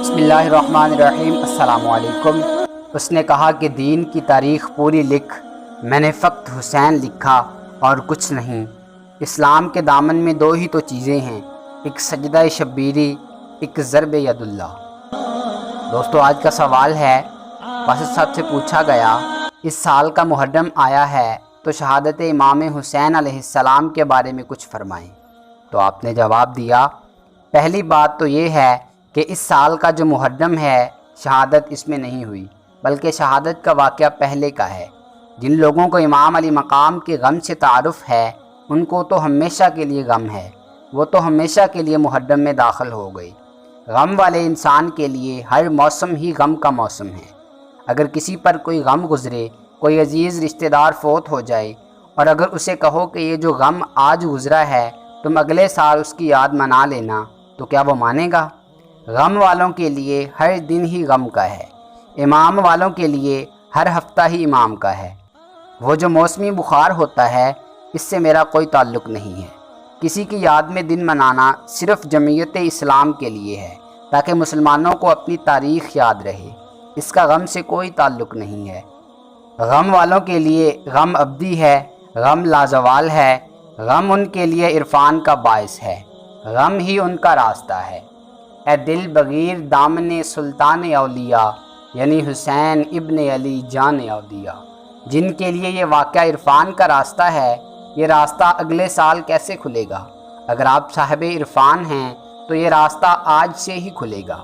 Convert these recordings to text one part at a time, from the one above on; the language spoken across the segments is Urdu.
بسم اللہ الرحمن الرحیم۔ السلام علیکم۔ اس نے کہا کہ دین کی تاریخ پوری لکھ، میں نے فقط حسین لکھا اور کچھ نہیں۔ اسلام کے دامن میں دو ہی تو چیزیں ہیں، ایک سجدہ شبیری، ایک ضرب ید اللہ۔ دوستو، آج کا سوال ہے، باسط صاحب سے پوچھا گیا اس سال کا محرم آیا ہے تو شہادت امام حسین علیہ السلام کے بارے میں کچھ فرمائیں۔ تو آپ نے جواب دیا، پہلی بات تو یہ ہے کہ اس سال کا جو محرم ہے شہادت اس میں نہیں ہوئی، بلکہ شہادت کا واقعہ پہلے کا ہے۔ جن لوگوں کو امام علی مقام کے غم سے تعارف ہے ان کو تو ہمیشہ کے لیے غم ہے، وہ تو ہمیشہ کے لیے محرم میں داخل ہو گئی۔ غم والے انسان کے لیے ہر موسم ہی غم کا موسم ہے۔ اگر کسی پر کوئی غم گزرے، کوئی عزیز رشتہ دار فوت ہو جائے، اور اگر اسے کہو کہ یہ جو غم آج گزرا ہے تم اگلے سال اس کی یاد منا لینا، تو کیا وہ مانے گا؟ غم والوں کے لیے ہر دن ہی غم کا ہے، امام والوں کے لیے ہر ہفتہ ہی امام کا ہے۔ وہ جو موسمی بخار ہوتا ہے اس سے میرا کوئی تعلق نہیں ہے۔ کسی کی یاد میں دن منانا صرف جمعیت اسلام کے لیے ہے، تاکہ مسلمانوں کو اپنی تاریخ یاد رہے۔ اس کا غم سے کوئی تعلق نہیں ہے۔ غم والوں کے لیے غم ابدی ہے، غم لازوال ہے، غم ان کے لیے عرفان کا باعث ہے، غم ہی ان کا راستہ ہے۔ اے دل بغیر دامن سلطان اولیاء، یعنی حسین ابن علی جان اولیاء، جن کے لیے یہ واقعہ عرفان کا راستہ ہے، یہ راستہ اگلے سال کیسے کھلے گا؟ اگر آپ صاحب عرفان ہیں تو یہ راستہ آج سے ہی کھلے گا۔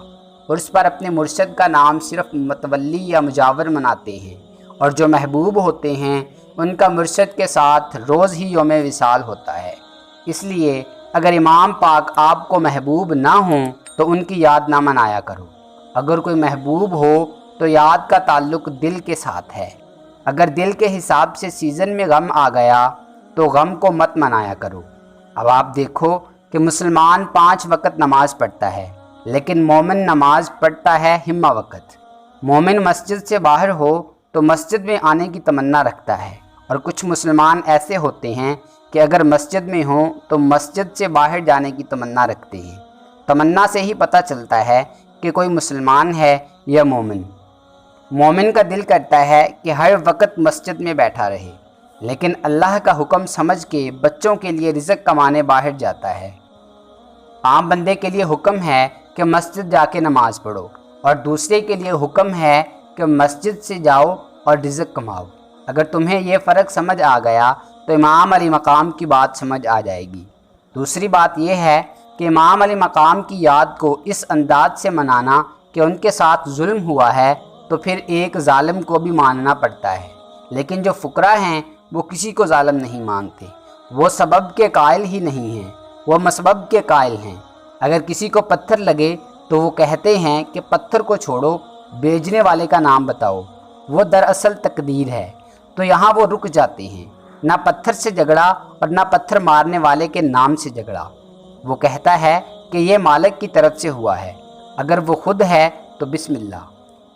عرس پر اپنے مرشد کا نام صرف متولی یا مجاور مناتے ہیں، اور جو محبوب ہوتے ہیں ان کا مرشد کے ساتھ روز ہی یوم وصال ہوتا ہے۔ اس لیے اگر امام پاک آپ کو محبوب نہ ہوں تو ان کی یاد نہ منایا کرو۔ اگر کوئی محبوب ہو تو یاد کا تعلق دل کے ساتھ ہے۔ اگر دل کے حساب سے سیزن میں غم آ گیا تو غم کو مت منایا کرو۔ اب آپ دیکھو کہ مسلمان 5 وقت نماز پڑھتا ہے، لیکن مومن نماز پڑھتا ہے ہمہ وقت۔ مومن مسجد سے باہر ہو تو مسجد میں آنے کی تمنا رکھتا ہے، اور کچھ مسلمان ایسے ہوتے ہیں کہ اگر مسجد میں ہوں تو مسجد سے باہر جانے کی تمنا رکھتے ہیں۔ تمنا سے ہی پتہ چلتا ہے کہ کوئی مسلمان ہے یا مومن۔ مومن کا دل کرتا ہے کہ ہر وقت مسجد میں بیٹھا رہے، لیکن اللہ کا حکم سمجھ کے بچوں کے لیے رزق کمانے باہر جاتا ہے۔ عام بندے کے لیے حکم ہے کہ مسجد جا کے نماز پڑھو، اور دوسرے کے لیے حکم ہے کہ مسجد سے جاؤ اور رزق کماؤ۔ اگر تمہیں یہ فرق سمجھ آ گیا تو امام علی مقام کی بات سمجھ آ جائے گی۔ دوسری بات یہ ہے کہ امام علی مقام کی یاد کو اس انداز سے منانا کہ ان کے ساتھ ظلم ہوا ہے تو پھر ایک ظالم کو بھی ماننا پڑتا ہے، لیکن جو فقراء ہیں وہ کسی کو ظالم نہیں مانتے، وہ سبب کے قائل ہی نہیں ہیں، وہ مسبب کے قائل ہیں۔ اگر کسی کو پتھر لگے تو وہ کہتے ہیں کہ پتھر کو چھوڑو، بیچنے والے کا نام بتاؤ، وہ دراصل تقدیر ہے۔ تو یہاں وہ رک جاتے ہیں، نہ پتھر سے جھگڑا اور نہ پتھر مارنے والے کے نام سے جھگڑا۔ وہ کہتا ہے کہ یہ مالک کی طرف سے ہوا ہے، اگر وہ خود ہے تو بسم اللہ۔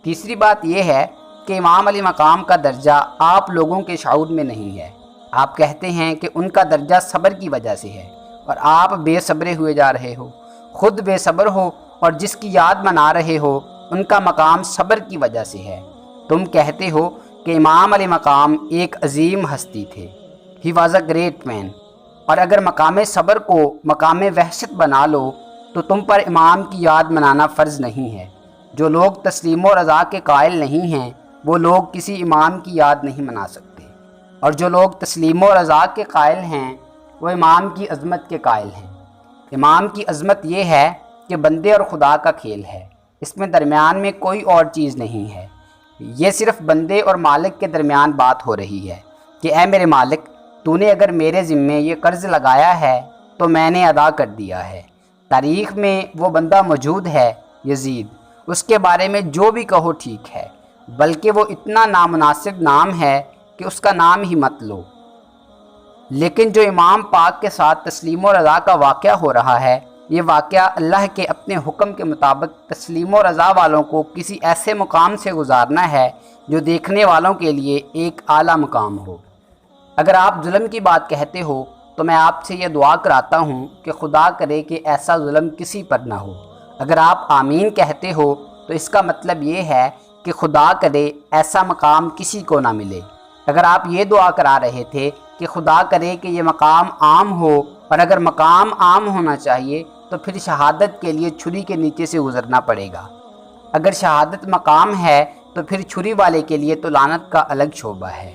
تیسری بات یہ ہے کہ امام علی مقام کا درجہ آپ لوگوں کے شعور میں نہیں ہے۔ آپ کہتے ہیں کہ ان کا درجہ صبر کی وجہ سے ہے، اور آپ بے صبرے ہوئے جا رہے ہو۔ خود بے صبر ہو اور جس کی یاد منا رہے ہو ان کا مقام صبر کی وجہ سے ہے۔ تم کہتے ہو کہ امام علی مقام ایک عظیم ہستی تھے، he was a great man, اور اگر مقام صبر کو مقام وحشت بنا لو تو تم پر امام کی یاد منانا فرض نہیں ہے۔ جو لوگ تسلیم و رضا کے قائل نہیں ہیں وہ لوگ کسی امام کی یاد نہیں منا سکتے، اور جو لوگ تسلیم و رضا کے قائل ہیں وہ امام کی عظمت کے قائل ہیں۔ امام کی عظمت یہ ہے کہ بندے اور خدا کا کھیل ہے، اس میں درمیان میں کوئی اور چیز نہیں ہے۔ یہ صرف بندے اور مالک کے درمیان بات ہو رہی ہے کہ اے میرے مالک، تو نے اگر میرے ذمے یہ قرض لگایا ہے تو میں نے ادا کر دیا ہے۔ تاریخ میں وہ بندہ موجود ہے، یزید، اس کے بارے میں جو بھی کہو ٹھیک ہے، بلکہ وہ اتنا نامناسب نام ہے کہ اس کا نام ہی مت لو۔ لیکن جو امام پاک کے ساتھ تسلیم و رضا کا واقعہ ہو رہا ہے، یہ واقعہ اللہ کے اپنے حکم کے مطابق تسلیم و رضا والوں کو کسی ایسے مقام سے گزارنا ہے جو دیکھنے والوں کے لیے ایک اعلیٰ مقام ہو۔ اگر آپ ظلم کی بات کہتے ہو تو میں آپ سے یہ دعا کراتا ہوں کہ خدا کرے کہ ایسا ظلم کسی پر نہ ہو۔ اگر آپ آمین کہتے ہو تو اس کا مطلب یہ ہے کہ خدا کرے ایسا مقام کسی کو نہ ملے۔ اگر آپ یہ دعا کرا رہے تھے کہ خدا کرے کہ یہ مقام عام ہو، اور اگر مقام عام ہونا چاہیے تو پھر شہادت کے لیے چھری کے نیچے سے گزرنا پڑے گا۔ اگر شہادت مقام ہے تو پھر چھری والے کے لیے تو لعنت کا الگ شعبہ ہے۔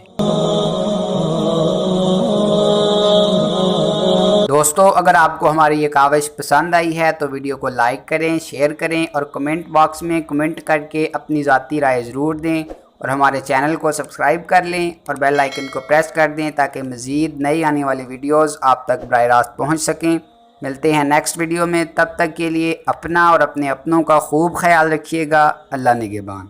دوستو، اگر آپ کو ہماری یہ کاوش پسند آئی ہے تو ویڈیو کو لائک کریں، شیئر کریں اور کمنٹ باکس میں کمنٹ کر کے اپنی ذاتی رائے ضرور دیں، اور ہمارے چینل کو سبسکرائب کر لیں اور بیل آئیکن کو پریس کر دیں تاکہ مزید نئی آنے والی ویڈیوز آپ تک براہ راست پہنچ سکیں۔ ملتے ہیں نیکسٹ ویڈیو میں، تب تک کے لیے اپنا اور اپنے اپنوں کا خوب خیال رکھیے گا۔ اللہ نگہبان۔